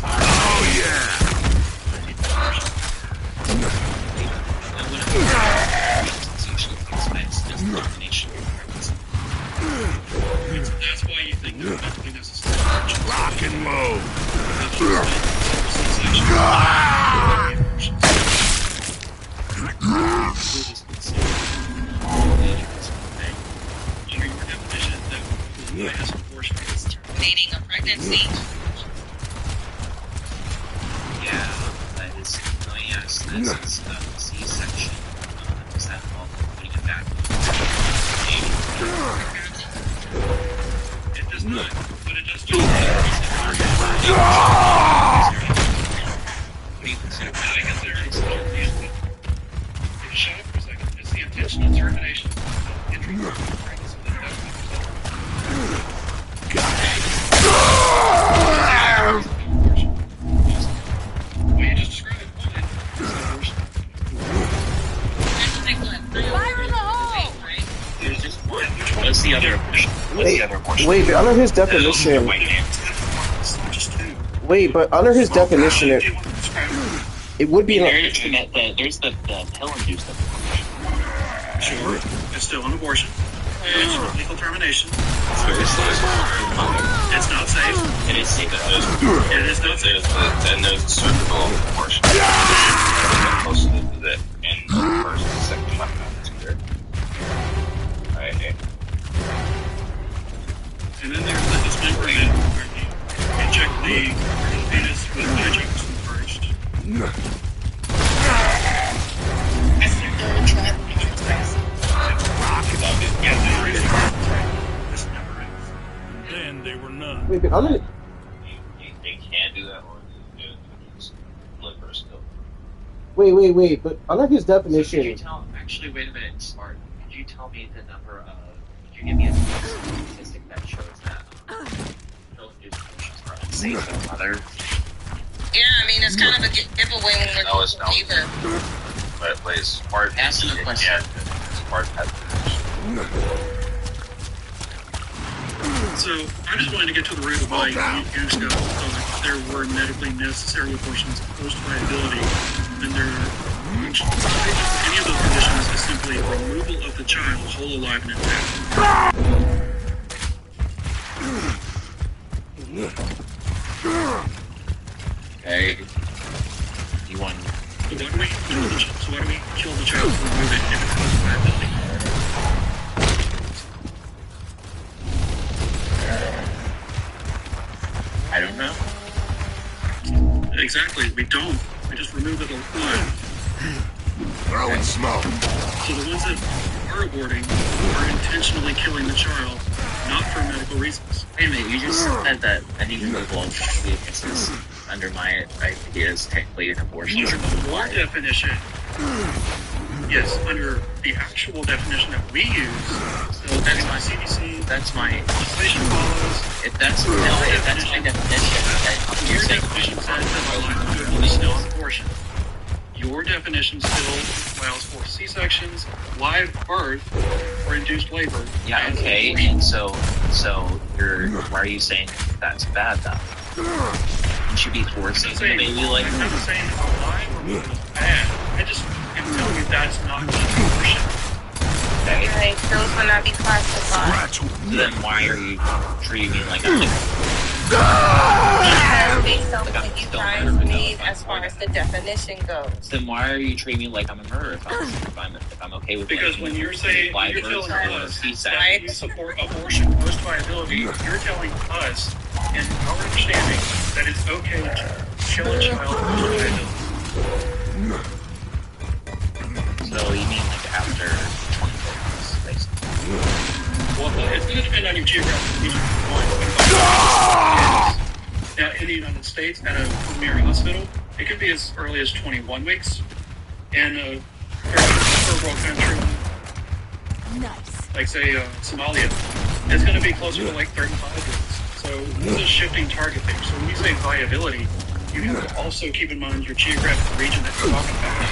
Oh yeah! That's why you think there's nothing necessary. Rock and roll! Under your definition, that last abortion is Terminating a pregnancy. Yeah, that is. Oh yes, this is C-section. Is that all? Putting it back. It does not, but it does do shut up for a second. It's the intentional termination of entry into pregnancy that well, you just described it. Fire in the hole! There's just one. What's the other abortion? What's the other abortion? Wait, but under his definition. Wait, but under his definition, it would be. There's the pill-induced abortion. Sure, it's still an abortion. It's legal termination. It's not safe. It is safe. It is not safe. Then there's the surgical abortion. Most of it in the first and second trimester. Right. And then there's the dismemberment where you inject the fetus with nitrogen first. Then they were none. Wait, but under. They can do that one. Liver still. Wait, but under his So could you definition. tell? Actually, wait a minute, Smart. Could you tell me the number of? Could you give me a statistic that shows that pill-induced abortions are unsafe for the mother? Yeah, I mean, it's kind of a giveaway when we're No, it's not. labor. But it's smart. Answer the question. Yeah, smart has So I just wanted to get to the root of why you used there were medically necessary abortions post-viability, and any of those conditions is simply removal of the child whole, alive, and intact. Okay. You want? So why do we kill the child to remove it if it's post-viability? I don't know. Exactly, we don't. We just remove it alive. Throwing smoke. So the ones that are aborting are intentionally killing the child, not for medical reasons. Wait a minute, you just said that any removal of the fetus under my idea is technically an abortion. Under your definition, yes, under the actual definition that we use, so That's my CDC, That's my. legislation follows. If that's my definition, then Your definition says that the likelihood is still an abortion. Your definition still allows for C-sections, live birth, or induced labor. Yeah, as okay. abortion. And so why are you saying that's bad though? You should be forcing the baby like. I'm not saying alive removal is bad. I just am telling you that's not an abortion. Okay. Right, those will not be classified. Then why are you treating me like I'm Because based on Like, what I'm you still guys never need know. as far as the definition goes. Then why are you treating me like I'm a murderer if I'm okay with Because like, when you're saying, when live you're birth telling or us C-section? that you support abortion post-viability, you're telling us, in our understanding, that it's okay to kill a child post-viability. So you mean like after 24 months, basically? Well, it's going to depend on your geographic region. Now, in the United States, at a premier hospital, it can be as early as 21 weeks. And third world country, Nice. like say Somalia, it's going to be closer to like 35 years. So this is a shifting target there. So when you say viability, you have to also keep in mind your geographic region that you're talking about.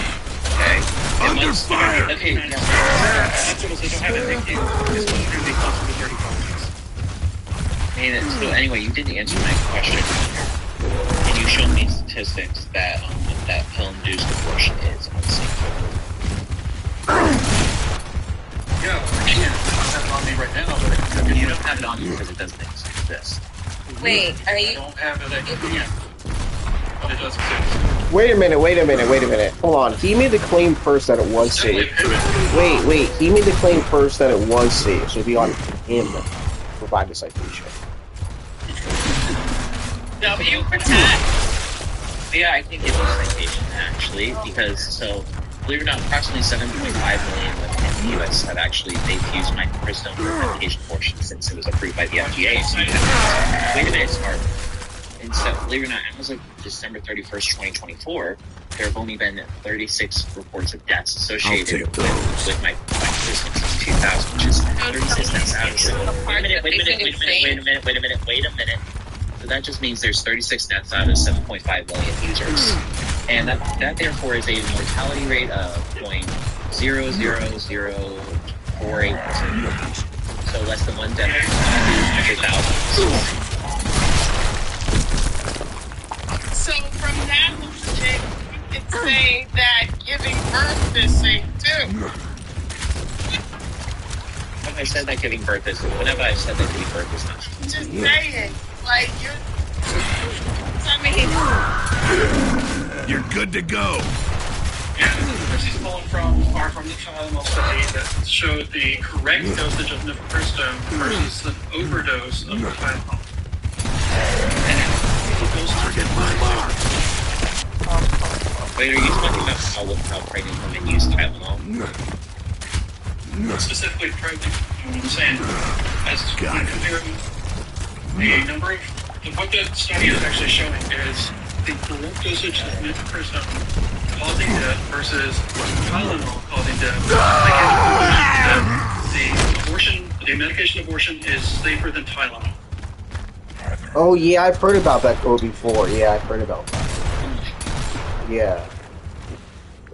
Okay. Under fire! Okay, yeah. That's what they don't have it. It's going to be closer to 35 years. And so anyway, you didn't answer my question. Can you show me statistics that that pill-induced abortion is unsafe? Yeah, I can't have it on me right now, but I can You don't have it on you because it doesn't exist. Wait, are I you? don't have it. Yeah, but it does exist. Wait a minute. Hold on. He made the claim first that it was safe. Wait. He made the claim first that it was safe, so it'd be on him to provide the citation. W protect. Yeah, I think it's a citation actually, because so believe it or not, approximately 7.5 million women in the U.S. have actually they've used mifepristone for medication abortion since it was approved by the FDA. So wait a minute, smart. And so, believe it or not, as of December 31st, 2024, there have only been 36 reports of deaths associated with mifepristone since 2000, which is 36 deaths out of 7. Wait a minute. So that just means there's 36 deaths out of 7.5 million users. And that therefore is a mortality rate of 0.00048%. So less than 1 death per 100,000. So from that logic, you could say that giving birth is safe too. When I said that giving birth is, whenever I said that giving birth is not. Just saying, like You're good to go. Yeah, she's pulling from the Tylenol study that showed the correct dosage of mifepristone versus the overdose of the Tylenol. Forget my mark. Wait, are you talking about how pregnant women use Tylenol? Specifically pregnant, you know what I'm saying? As comparing the number of what the study is actually showing is the correct dosage of mifepristone causing death versus Tylenol causing death. The medication abortion is safer than Tylenol. Oh yeah, I've heard about that code before. Yeah, I've heard about that. Yeah.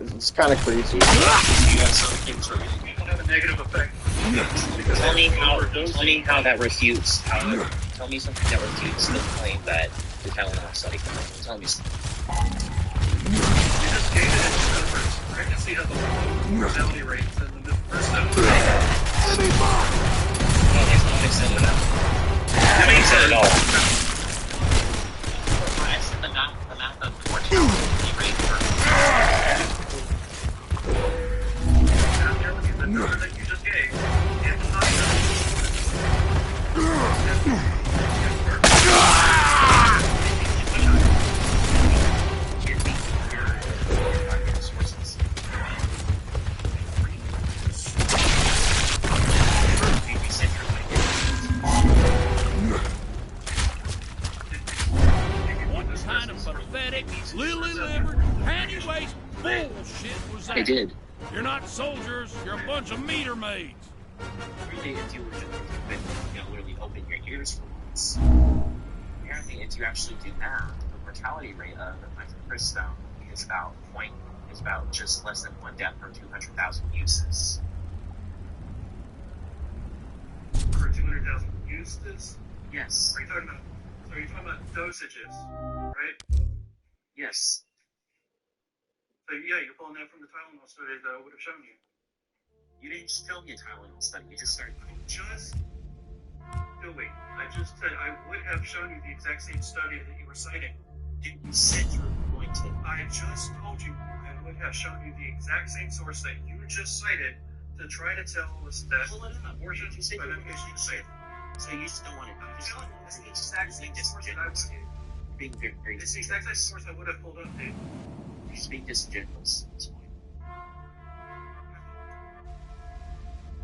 It's kind of crazy. You got something to have a negative effect. Tell me how that refutes. Tell me something that refutes the claim that the Tylenol study. Tell me something. You just gave it into numbers. Pregnancy has a low mortality rate than the first step. No, there's no extent of that. That makes sense at all. I said the math of the mortality rate for. The number that you just gave. Lily-livered, panty-waist bullshit was that? I did. You're not soldiers, you're a bunch of meter maids. Really, if you were just literally open your ears for once. Apparently, if you actually do that, the mortality rate of mifepristone is about just less than 1 death per 200,000 uses. Per 200,000 uses? Yes. Are you talking about dosages, right? Yes. So yeah, you're pulling that from the Tylenol study that I would have shown you. You didn't show me a Tylenol study. You just started. I just said I would have shown you the exact same study that you were citing. You said you were going to. I just told you I would have shown you the exact same source that you just cited to try to tell us that abortion by medication is safe. So you just don't want it. I'm telling you, this is the exact same source that I would have. Being very It's the exact same source I would have pulled up, dude. You're just being disingenuous at this point.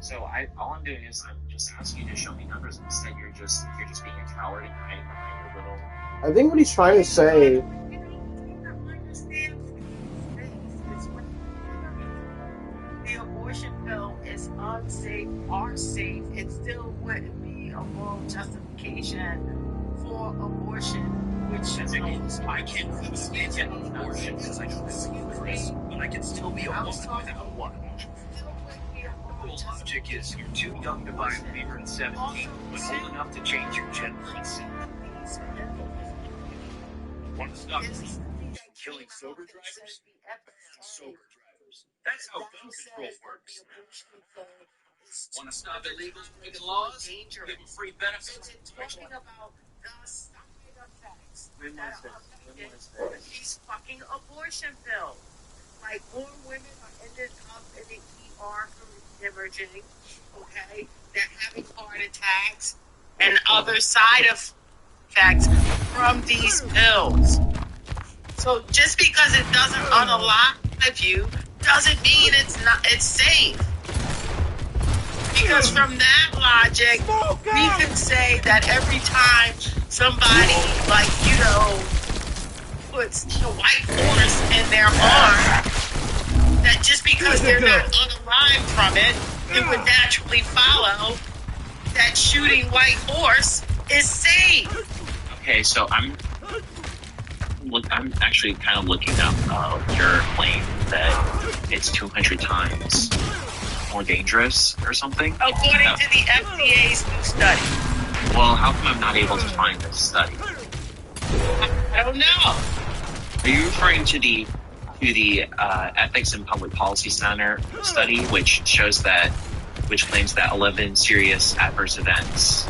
So all I'm doing is I'm just asking you to show me numbers. Instead, you're just being a coward and hiding behind your little. I think what he's trying to say. unsafe are safe, it still wouldn't be a moral justification for abortion, which I can't understand getting an abortion because I don't receive Chris, but I can still be a woman without one. The whole logic is you're too young to buy a beaver at 17, but old enough to change your gender at 17. Want to stop killing sober drivers? Sober drivers. That's how gun control works. Want to stop illegals breaking laws? Give them free benefits? Talking about the side effects that are affected with these fucking abortion pills. Like, more women are ended up in the ER from hemorrhaging, okay? They're having heart attacks and other side effects from these pills. So just because it doesn't unalive you doesn't mean it's safe. Because from that logic, we can say that every time somebody, like, puts a white horse in their arm, that just because they're not unalive from it, it would naturally follow that shooting white horse is safe. Okay, so I'm actually kind of looking up your claim that it's 200 times more dangerous or something. According to the FDA's new study. Well, how come I'm not able to find this study? I don't know. Are you referring to the Ethics and Public Policy Center study, which claims that 11 serious adverse events,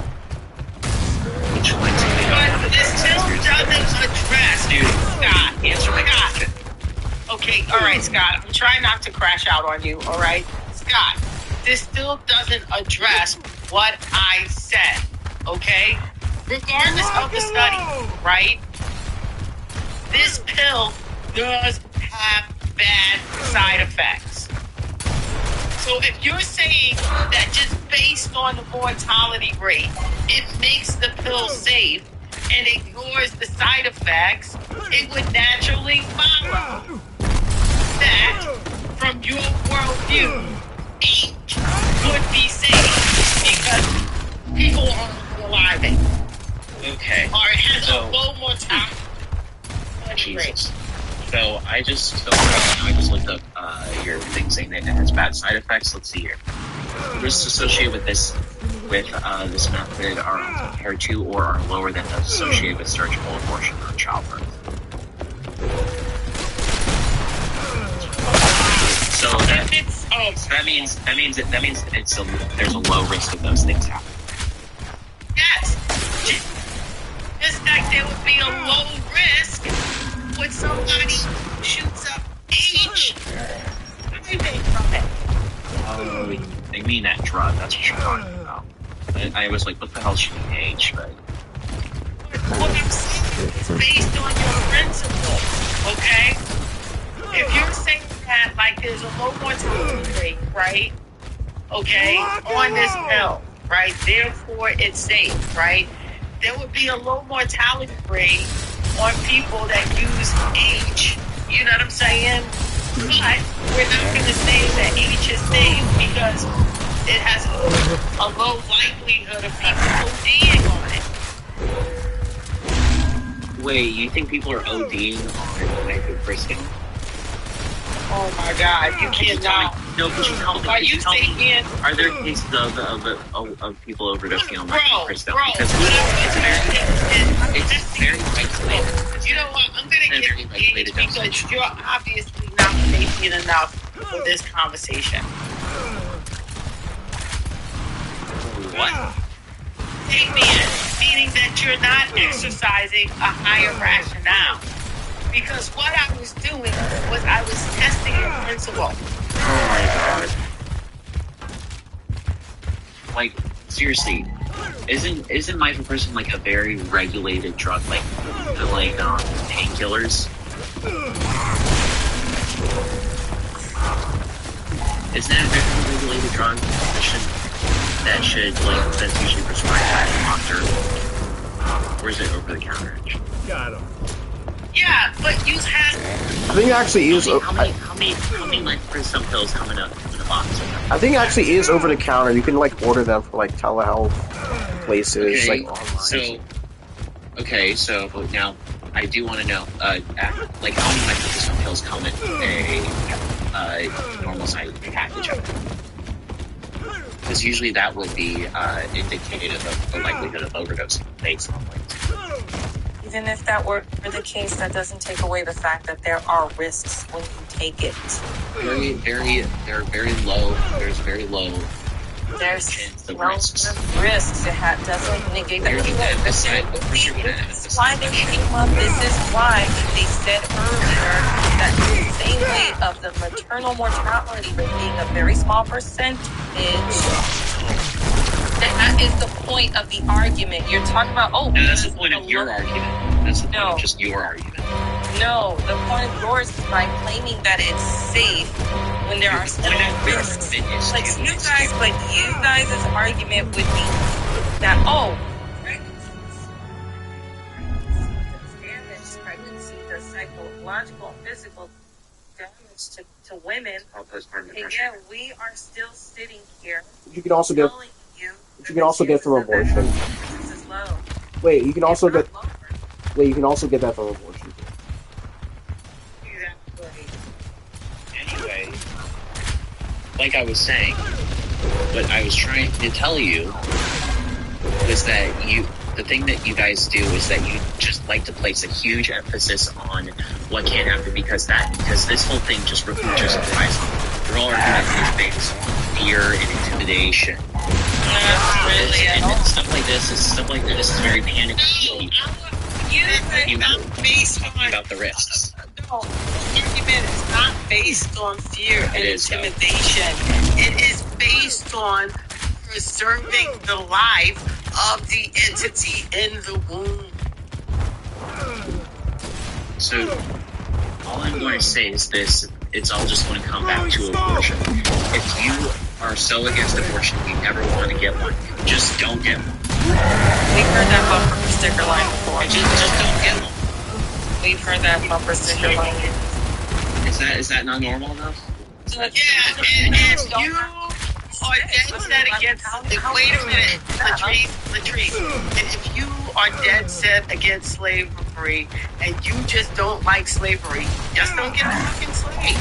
which claims but this still doesn't address, dude. Scott. Answer my question. Okay, all right, Scott. I'm trying not to crash out on you. All right, Scott. This still doesn't address what I said. Okay, regardless of the study, right? This pill does have bad side effects. So if you're saying that just based on the mortality rate, it makes the pill safe and ignores the side effects, it would naturally follow that from your worldview, H would be safe because people are alive. Okay. Or it has a low mortality rate. So I just looked up your thing saying that it has bad side effects. Let's see here. Risks associated with this method are compared to or are lower than those associated with surgical abortion or childbirth. So that means there's a low risk of those things happening. Yes. Just like there would be a low risk when somebody shoots up H. From it. Oh, they mean that drug. That's what you're talking about. I was like, what the hell is shooting H? But what I'm saying is based on your principle, okay? If you're saying that, like, there's a low mortality rate, right? Okay, on this pill, right? Therefore, it's safe, right? There would be a low mortality rate on people that use H. You know what I'm saying? But we're not going to say that H is safe because it has a low likelihood of people ODing on it. wait, you think people are ODing on mifepristone? Oh my God, you cannot. No, could you tell me? Are you thinking? Are there cases of people overdosing on mifepristone? Because it's very isolated. You know what? I'm going to get engaged because you're obviously not sapient enough for this conversation. What? Sapient, meaning that you're not exercising a higher rationale. Because what I was doing was I was testing your principle. Oh my God. Like, seriously, isn't mifepristone like a very regulated drug, like painkillers? Isn't it a very regulated drug that's usually prescribed by a doctor? Or is it over the counter? Got him. Yeah, but you have. I think it actually is. How many mifepristone pills coming up box. I think it actually is over the counter. You can like order them for like telehealth places, Okay, like online. So now I do want to know, like how many microdosing pills come in a normal size package of it? Because usually that would be indicative of the likelihood of overdosing based on weight. Even if that were the case, that doesn't take away the fact that there are risks when you take it. They're very low. There's very low. There's chance of risks. It doesn't negate that. This is why they came up. This is why they said earlier that the same way of the maternal mortality rate being a very small percentage. That is the point of the argument. You're talking about, no, that's the point of your argument. That's the point of just your argument. No, the point of yours is by claiming that it's safe when there are still risks. Like you guys' argument would be that, pregnancy does psychological and physical damage to women. And yet we are still sitting here. You can also get. You can also get from abortion. Wait, you can also get. Wait, you can also get that from abortion. Anyway, like I was saying, what I was trying to tell you was that the thing that you guys do is that you just like to place a huge emphasis on what can happen because this whole thing just relies on your whole argument is based on fear and intimidation. And stuff like this is very panicky. Based about the risks. No, the argument is not based on fear and intimidation. It is based on preserving the life of the entity in the womb. So, all I'm going to say is this. It's all just going to come back to abortion. If you are so against abortion, you never want to get one, just don't get one. We've heard that bumper sticker line before. Just don't get one. We've heard that bumper sticker line. Is that not normal enough? Yeah, and if you are dead set against... Wait a minute, Latrice. And if you are dead set against slavery and you just don't like slavery, just don't get a fucking slave.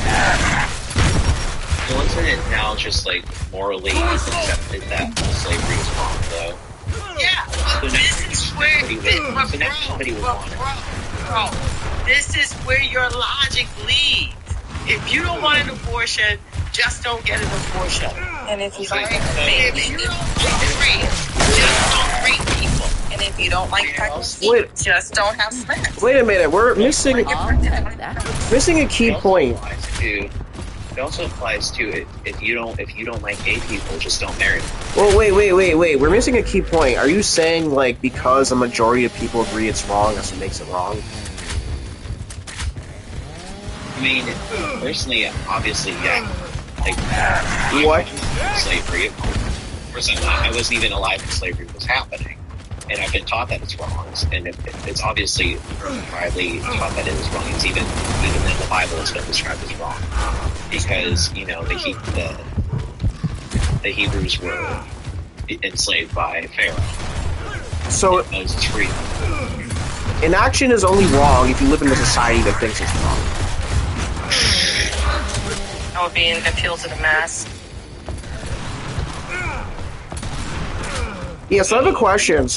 Well, isn't it now just like morally accepted that slavery is wrong, though? Yeah, but this is where... Bro, this is where your logic leads. If you don't want an abortion, just don't get an abortion. And if you don't like just don't rape people. And if you don't like pregnancy, just don't have sex. Wait a minute, we're missing a key point. It also applies to if you don't like gay people, just don't marry them. Well, wait. We're missing a key point. Are you saying like because a majority of people agree it's wrong, that's what makes it wrong? I mean, personally, obviously, yeah. Like, what? Slavery. Personally, I wasn't even alive when slavery was happening, and I've been taught that it's wrong. And it's obviously widely taught that it is wrong. It's even in the Bible, it's been described as wrong because the Hebrews were enslaved by Pharaoh. So Moses freed them. Inaction is only wrong if you live in a society that thinks it's wrong. That would be an appeal to the mass. Yeah, so I have a question.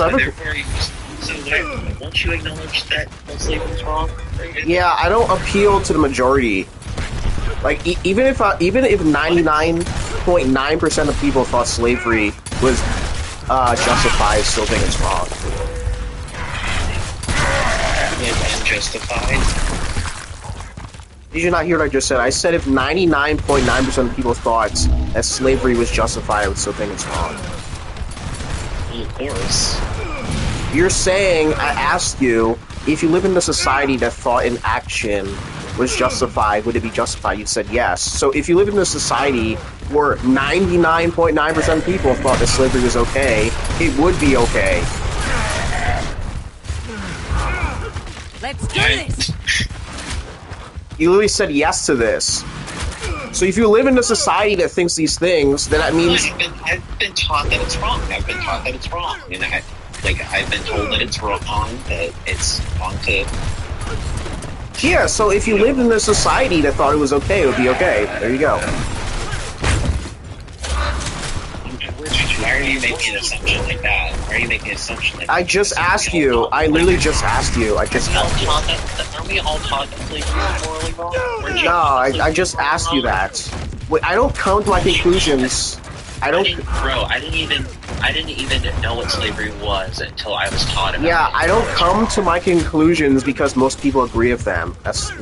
Won't you acknowledge that slavery is wrong? Yeah, I don't appeal to the majority. Like, even if 99.9% of people thought slavery was justified, I still think it's wrong. And justified? Did you not hear what I just said? I said if 99.9% of people thought that slavery was justified, I would still think it's wrong. Of course. You're saying, I asked you, if you live in a society that thought an action was justified, would it be justified? You said yes. So if you live in a society where 99.9% of people thought that slavery was okay, it would be okay. Let's do this! You literally said yes to this. So if you live in a society that thinks these things, then that means I've been taught that it's wrong. I've been taught that it's wrong. And I've been told that it's wrong, that it's wrong to... yeah. So if you lived in a society that thought it was okay, it would be okay. There you go. Why are you making an assumption like that? Why are you making an assumption like that? I just asked you. I literally just asked you. I just. Are we all taught that slavery is morally wrong? No, I just asked you that. Wait, I don't come to my conclusions. I don't. Bro, I didn't even know what slavery was until I was taught about it. Yeah, I don't come to my conclusions because most people agree with them. It's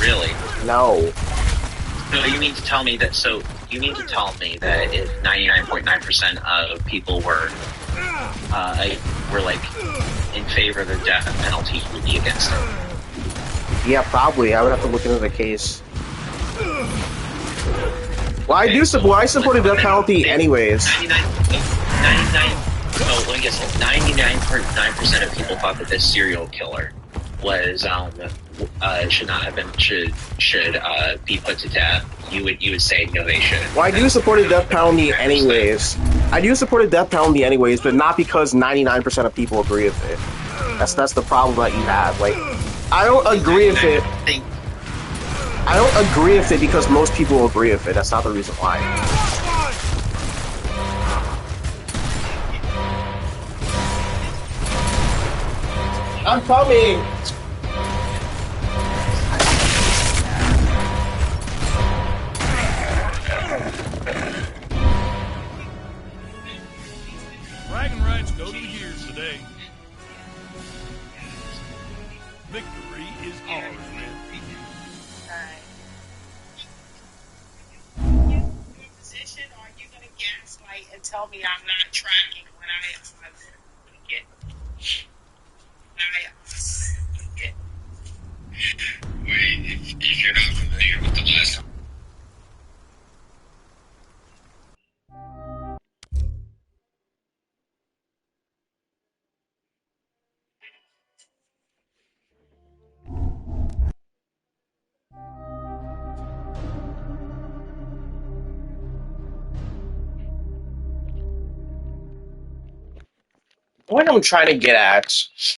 Really? no. So you mean to tell me that? So you mean to tell me that if 99.9% of people were like in favor of the death penalty, you would be against it? Yeah, probably. I would have to look into the case. Well, I support the death penalty anyways. 99. So let me guess. 99.9% of people thought that this serial killer was should not have been should be put to death. You would say no, they shouldn't. Well, I do support the death penalty anyways. I do support the death penalty anyways, but not because 99% of people agree with it. That's the problem that you have. Like, I don't agree with it. I don't agree with it because most people agree with it. That's not the reason why. I'm coming! Bragging rights go to the gears today. Victory is ours, man. Position, or are you gonna gaslight and tell me I'm not tracking when I get? Wait, if you're not familiar with the last. What I'm trying to get at